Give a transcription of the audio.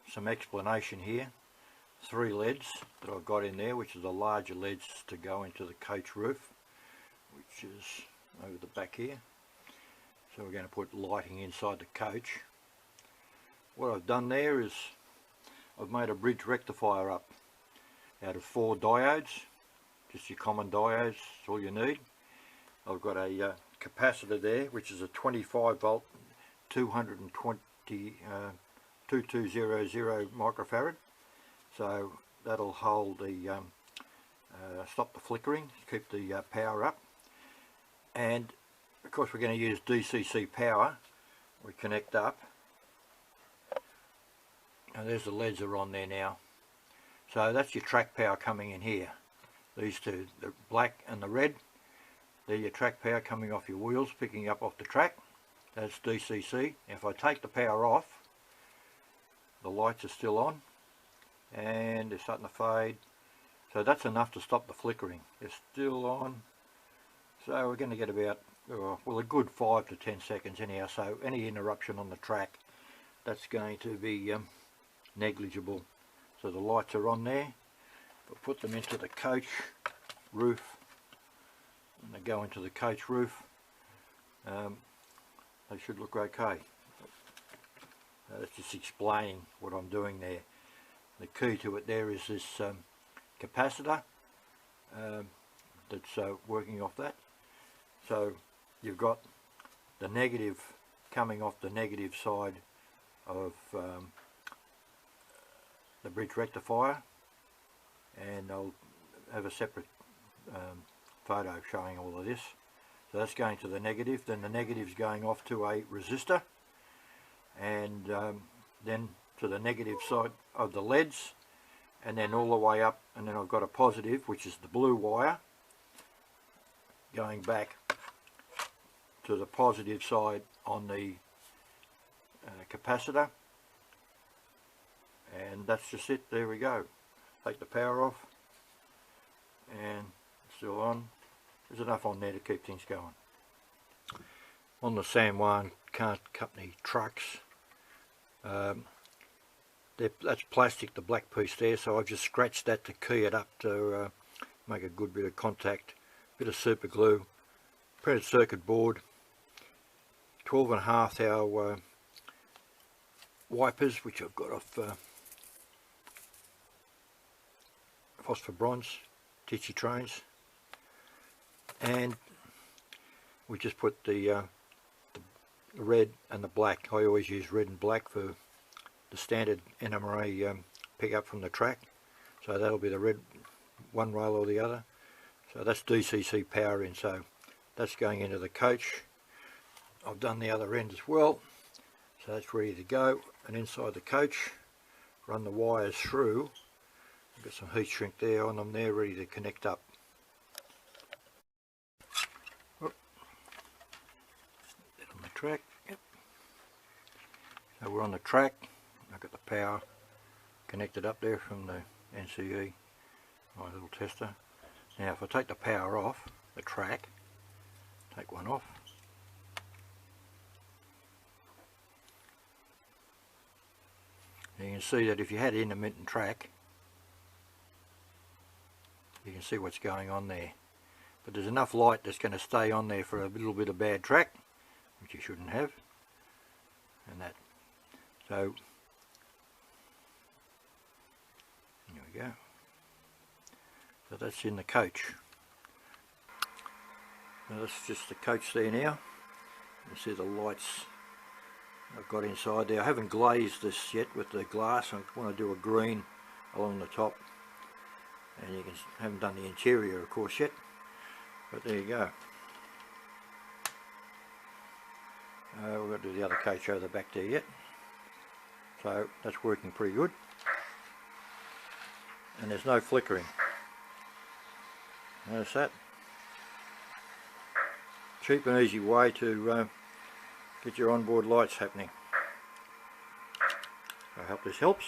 some explanation here. 3 leads that I've got in there, which are the larger leads to go into the coach roof, which is over the back here. So we're going to put lighting inside the coach. What I've done there is I've made a bridge rectifier up out of 4 diodes, just your common diodes, that's all you need. I've got a capacitor there, which is a 25 volt 2200 microfarad, so that'll hold the stop the flickering, keep the power up. And of course we're going to use DCC power. We connect up, and there's the LEDs are on there now. So that's your track power coming in here. These two, the black and the red, they're your track power coming off your wheels, picking up off the track. That's DCC. If I take the power off, the lights are still on and they're starting to fade. So that's enough to stop the flickering. They're still on. So we're going to get about, well, a good 5 to 10 seconds anyhow. So any interruption on the track, that's going to be negligible. So the lights are on there. We'll put them into the coach roof, and they go into the coach roof. They should look okay. That's just explaining what I'm doing there. The key to it there is this capacitor that's working off that. So you've got the negative coming off the negative side of the bridge rectifier, and I'll have a separate photo showing all of this. So that's going to the negative, then the negative is going off to a resistor, and then to the negative side of the LEDs, and then all the way up, and then I've got a positive, which is the blue wire, going back to the positive side on the capacitor. And that's just it. There we go. Take the power off, and it's still on. There's enough on there to keep things going. On the San Juan company trucks, that's plastic, the black piece there, so I've just scratched that to key it up to make a good bit of contact. Bit of super glue, printed circuit board, 12.5 hour wipers, which I've got off phosphor bronze Dcc trains, and we just put the red and the black. I always use red and black for the standard NMRA pickup from the track, so that'll be the red one rail or the other. So that's DCC power in, so that's going into the coach. I've done the other end as well, so that's ready to go. And inside the coach, run the wires through. Got some heat shrink there on them there, ready to connect up. Get on the track. Yep. So we're on the track. I've got the power connected up there from the NCE, my little tester. Now if I take the power off the track, take one off, you can see that if you had intermittent track, you can see what's going on there. But there's enough light that's going to stay on there for a little bit of bad track, which you shouldn't have. And that. So, there we go. So that's in the coach. Now that's just the coach there now. You see the lights I've got inside there. I haven't glazed this yet with the glass. I want to do a green along the top. And you can haven't done the interior of course yet, but there you go. We've got to do the other coach over the back there yet, so that's working pretty good, and there's no flickering. Notice that. Cheap and easy way to get your onboard lights happening. I hope this helps.